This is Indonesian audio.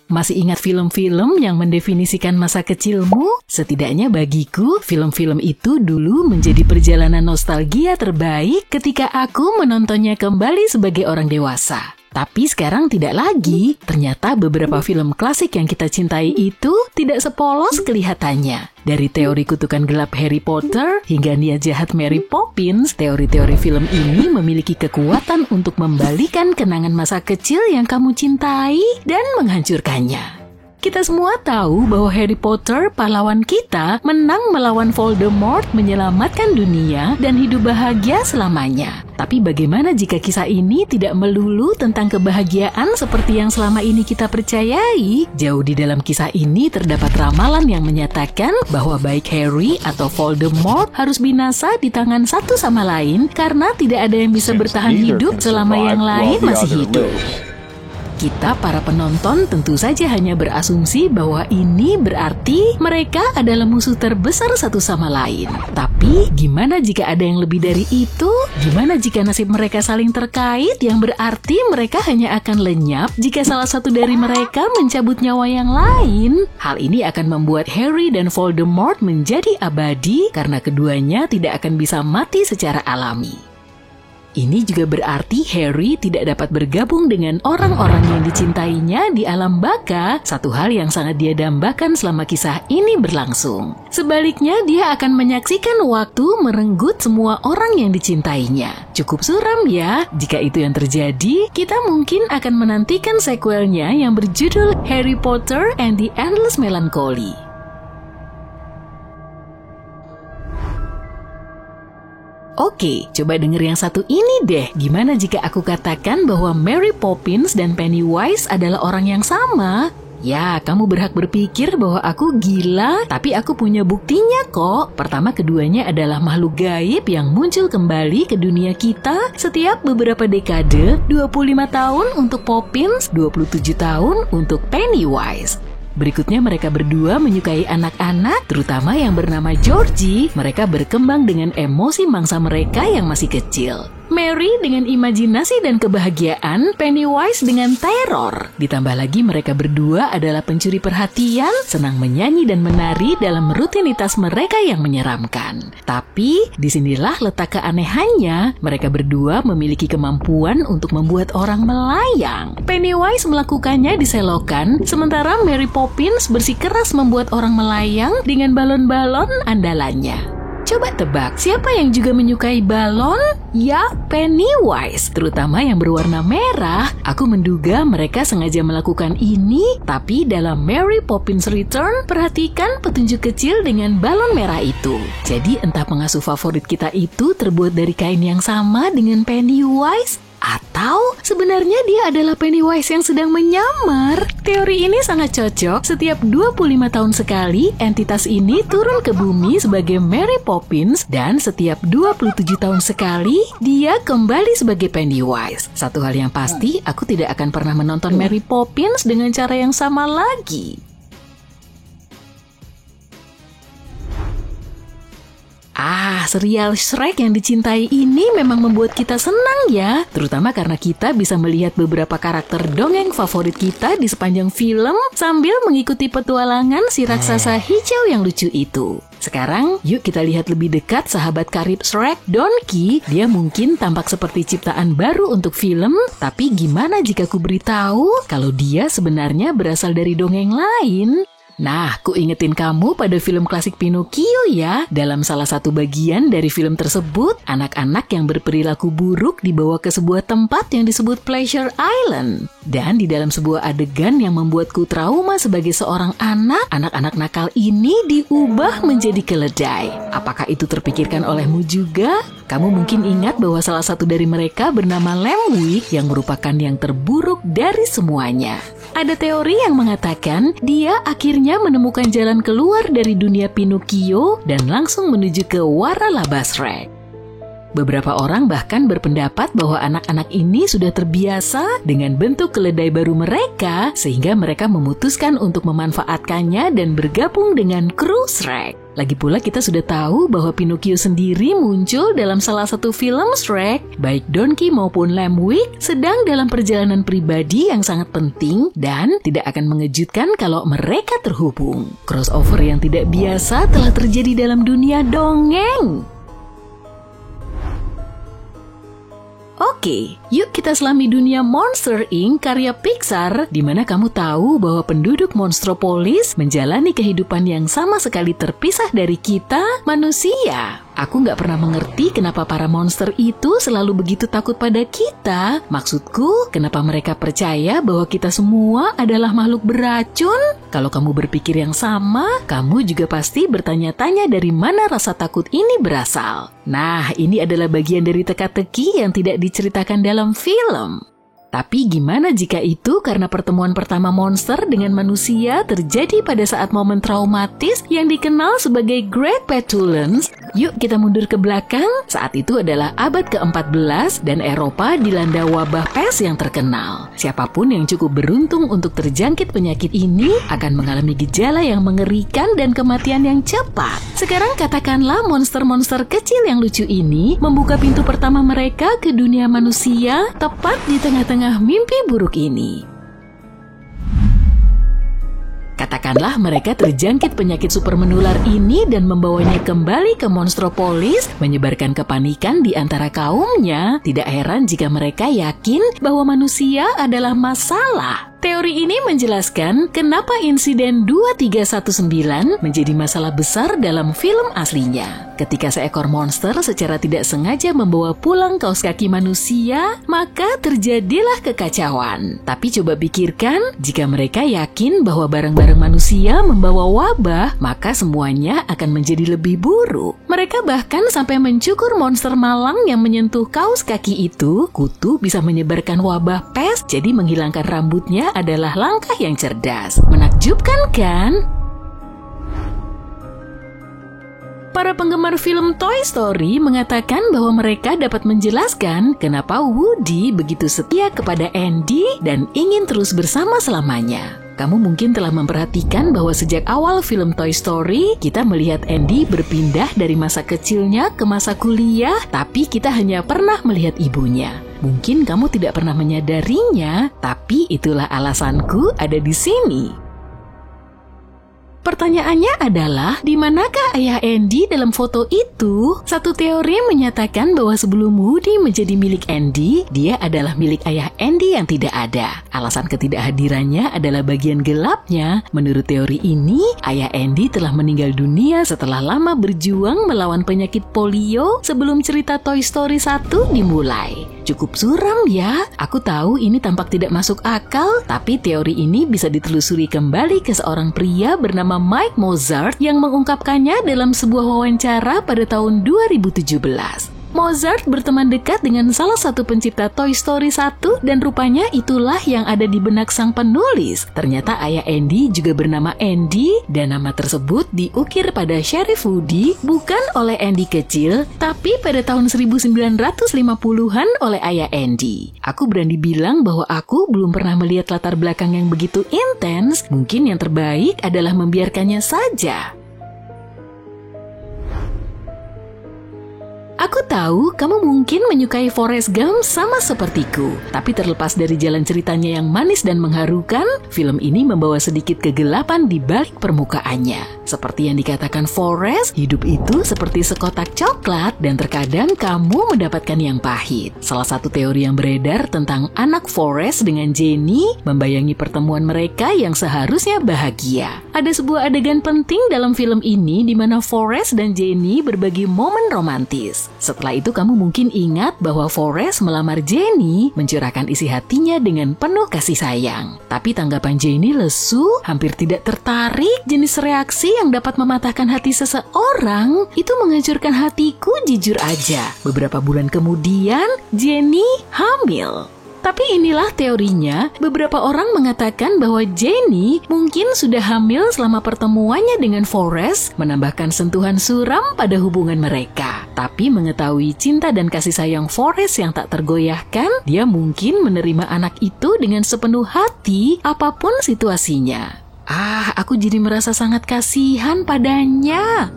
Masih ingat film-film yang mendefinisikan masa kecilmu? Setidaknya bagiku, film-film itu dulu menjadi perjalanan nostalgia terbaik ketika aku menontonnya kembali sebagai orang dewasa. Tapi sekarang tidak lagi. Ternyata beberapa film klasik yang kita cintai itu tidak sepolos kelihatannya. Dari teori kutukan gelap Harry Potter hingga niat jahat Mary Poppins, teori-teori film ini memiliki kekuatan untuk membalikan kenangan masa kecil yang kamu cintai dan menghancurkannya. Kita semua tahu bahwa Harry Potter, pahlawan kita, menang melawan Voldemort, menyelamatkan dunia, dan hidup bahagia selamanya. Tapi bagaimana jika kisah ini tidak melulu tentang kebahagiaan seperti yang selama ini kita percayai? Jauh di dalam kisah ini terdapat ramalan yang menyatakan bahwa baik Harry atau Voldemort harus binasa di tangan satu sama lain karena tidak ada yang bisa bertahan hidup selama yang lain masih hidup. Kita para penonton tentu saja hanya berasumsi bahwa ini berarti mereka adalah musuh terbesar satu sama lain. Tapi gimana jika ada yang lebih dari itu? Gimana jika nasib mereka saling terkait yang berarti mereka hanya akan lenyap jika salah satu dari mereka mencabut nyawa yang lain? Hal ini akan membuat Harry dan Voldemort menjadi abadi karena keduanya tidak akan bisa mati secara alami. Ini juga berarti Harry tidak dapat bergabung dengan orang-orang yang dicintainya di alam baka, satu hal yang sangat dia dambakan selama kisah ini berlangsung. Sebaliknya, dia akan menyaksikan waktu merenggut semua orang yang dicintainya. Cukup suram ya, jika itu yang terjadi, kita mungkin akan menantikan sequelnya yang berjudul Harry Potter and the Endless Melancholy. Oke, coba denger yang satu ini deh. Gimana jika aku katakan bahwa Mary Poppins dan Pennywise adalah orang yang sama? Ya, kamu berhak berpikir bahwa aku gila, tapi aku punya buktinya kok. Pertama, keduanya adalah makhluk gaib yang muncul kembali ke dunia kita setiap beberapa dekade, 25 tahun untuk Poppins, 27 tahun untuk Pennywise. Berikutnya mereka berdua menyukai anak-anak, terutama yang bernama Georgie. Mereka berkembang dengan emosi mangsa mereka yang masih kecil. Mary dengan imajinasi dan kebahagiaan, Pennywise dengan teror. Ditambah lagi mereka berdua adalah pencuri perhatian, senang menyanyi dan menari dalam rutinitas mereka yang menyeramkan. Tapi disinilah letak keanehannya, mereka berdua memiliki kemampuan untuk membuat orang melayang. Pennywise melakukannya di selokan, sementara Mary Poppins bersikeras membuat orang melayang dengan balon-balon andalannya. Coba tebak, siapa yang juga menyukai balon? Ya, Pennywise, terutama yang berwarna merah. Aku menduga mereka sengaja melakukan ini, tapi dalam Mary Poppins Return, perhatikan petunjuk kecil dengan balon merah itu. Jadi entah pengasuh favorit kita itu terbuat dari kain yang sama dengan Pennywise, atau sebenarnya dia adalah Pennywise yang sedang menyamar. Teori ini sangat cocok. Setiap 25 tahun sekali, entitas ini turun ke bumi sebagai Mary Poppins, dan setiap 27 tahun sekali, dia kembali sebagai Pennywise. Satu hal yang pasti, aku tidak akan pernah menonton Mary Poppins dengan cara yang sama lagi. Serial Shrek yang dicintai ini memang membuat kita senang ya, terutama karena kita bisa melihat beberapa karakter dongeng favorit kita di sepanjang film sambil mengikuti petualangan si raksasa hijau yang lucu itu. Sekarang, yuk kita lihat lebih dekat sahabat karib Shrek, Donkey. Dia mungkin tampak seperti ciptaan baru untuk film, tapi gimana jika ku beritahu kalau dia sebenarnya berasal dari dongeng lain? Nah, ku ingetin kamu pada film klasik Pinocchio ya. Dalam salah satu bagian dari film tersebut, anak-anak yang berperilaku buruk dibawa ke sebuah tempat yang disebut Pleasure Island. Dan di dalam sebuah adegan yang membuatku trauma sebagai seorang anak, anak-anak nakal ini diubah menjadi keledai. Apakah itu terpikirkan olehmu juga? Kamu mungkin ingat bahwa salah satu dari mereka bernama Lemwick yang merupakan yang terburuk dari semuanya. Ada teori yang mengatakan dia akhirnya menemukan jalan keluar dari dunia Pinocchio dan langsung menuju ke Waralaba Shrek. Beberapa orang bahkan berpendapat bahwa anak-anak ini sudah terbiasa dengan bentuk keledai baru mereka, sehingga mereka memutuskan untuk memanfaatkannya dan bergabung dengan kru Shrek. Lagi pula kita sudah tahu bahwa Pinocchio sendiri muncul dalam salah satu film Shrek. Baik Donkey maupun Lampwick sedang dalam perjalanan pribadi yang sangat penting dan tidak akan mengejutkan kalau mereka terhubung. Crossover yang tidak biasa telah terjadi dalam dunia dongeng. Oke, yuk kita selami dunia Monster Inc. karya Pixar, di mana kamu tahu bahwa penduduk Monstropolis menjalani kehidupan yang sama sekali terpisah dari kita, manusia. Aku nggak pernah mengerti kenapa para monster itu selalu begitu takut pada kita. Maksudku, kenapa mereka percaya bahwa kita semua adalah makhluk beracun? Kalau kamu berpikir yang sama, kamu juga pasti bertanya-tanya dari mana rasa takut ini berasal. Nah, ini adalah bagian dari teka-teki yang tidak diceritakan dalam film. Tapi gimana jika itu karena pertemuan pertama monster dengan manusia terjadi pada saat momen traumatis yang dikenal sebagai Great Petulance? Yuk kita mundur ke belakang. Saat itu adalah abad ke-14 dan Eropa dilanda wabah pes yang terkenal. Siapapun yang cukup beruntung untuk terjangkit penyakit ini akan mengalami gejala yang mengerikan dan kematian yang cepat. Sekarang katakanlah monster-monster kecil yang lucu ini membuka pintu pertama mereka ke dunia manusia tepat di tengah-tengah mimpi buruk ini. Katakanlah mereka terjangkit penyakit super menular ini dan membawanya kembali ke Monstropolis, menyebarkan kepanikan di antara kaumnya. Tidak heran jika mereka yakin bahwa manusia adalah masalah. Teori ini menjelaskan kenapa insiden 2319 menjadi masalah besar dalam film aslinya. Ketika seekor monster secara tidak sengaja membawa pulang kaos kaki manusia, maka terjadilah kekacauan. Tapi coba pikirkan, jika mereka yakin bahwa barang-barang manusia membawa wabah, maka semuanya akan menjadi lebih buruk. Mereka bahkan sampai mencukur monster malang yang menyentuh kaos kaki itu. Kutu bisa menyebarkan wabah pes, jadi menghilangkan rambutnya adalah langkah yang cerdas. Menakjubkan kan? Para penggemar film Toy Story mengatakan bahwa mereka dapat menjelaskan kenapa Woody begitu setia kepada Andy dan ingin terus bersama selamanya. Kamu mungkin telah memperhatikan bahwa sejak awal film Toy Story, kita melihat Andy berpindah dari masa kecilnya ke masa kuliah, tapi kita hanya pernah melihat ibunya. Mungkin kamu tidak pernah menyadarinya, tapi itulah alasanku ada di sini. Pertanyaannya adalah, di manakah ayah Andy dalam foto itu? Satu teori menyatakan bahwa sebelum Woody menjadi milik Andy, dia adalah milik ayah Andy yang tidak ada. Alasan ketidakhadirannya adalah bagian gelapnya. Menurut teori ini, ayah Andy telah meninggal dunia setelah lama berjuang melawan penyakit polio sebelum cerita Toy Story 1 dimulai. Cukup suram ya. Aku tahu ini tampak tidak masuk akal, tapi teori ini bisa ditelusuri kembali ke seorang pria bernama Mike Mozart yang mengungkapkannya dalam sebuah wawancara pada tahun 2017. Mozart berteman dekat dengan salah satu pencipta Toy Story 1 dan rupanya itulah yang ada di benak sang penulis. Ternyata ayah Andy juga bernama Andy dan nama tersebut diukir pada Sheriff Woody bukan oleh Andy kecil, tapi pada tahun 1950-an oleh ayah Andy. Aku berani bilang bahwa aku belum pernah melihat latar belakang yang begitu intens. Mungkin yang terbaik adalah membiarkannya saja. Aku tahu kamu mungkin menyukai Forrest Gump sama sepertiku, tapi terlepas dari jalan ceritanya yang manis dan mengharukan, film ini membawa sedikit kegelapan di balik permukaannya. Seperti yang dikatakan Forrest, hidup itu seperti sekotak coklat dan terkadang kamu mendapatkan yang pahit. Salah satu teori yang beredar tentang anak Forrest dengan Jenny membayangi pertemuan mereka yang seharusnya bahagia. Ada sebuah adegan penting dalam film ini di mana Forrest dan Jenny berbagi momen romantis. Setelah itu kamu mungkin ingat bahwa Forrest melamar Jenny, mencurahkan isi hatinya dengan penuh kasih sayang. Tapi tanggapan Jenny lesu, hampir tidak tertarik. Jenis reaksi yang dapat mematahkan hati seseorang itu menghancurkan hatiku jujur aja. Beberapa bulan kemudian, Jenny hamil. Tapi inilah teorinya, beberapa orang mengatakan bahwa Jenny mungkin sudah hamil selama pertemuannya dengan Forrest, menambahkan sentuhan suram pada hubungan mereka. Tapi mengetahui cinta dan kasih sayang Forrest yang tak tergoyahkan, dia mungkin menerima anak itu dengan sepenuh hati apapun situasinya. Aku jadi merasa sangat kasihan padanya.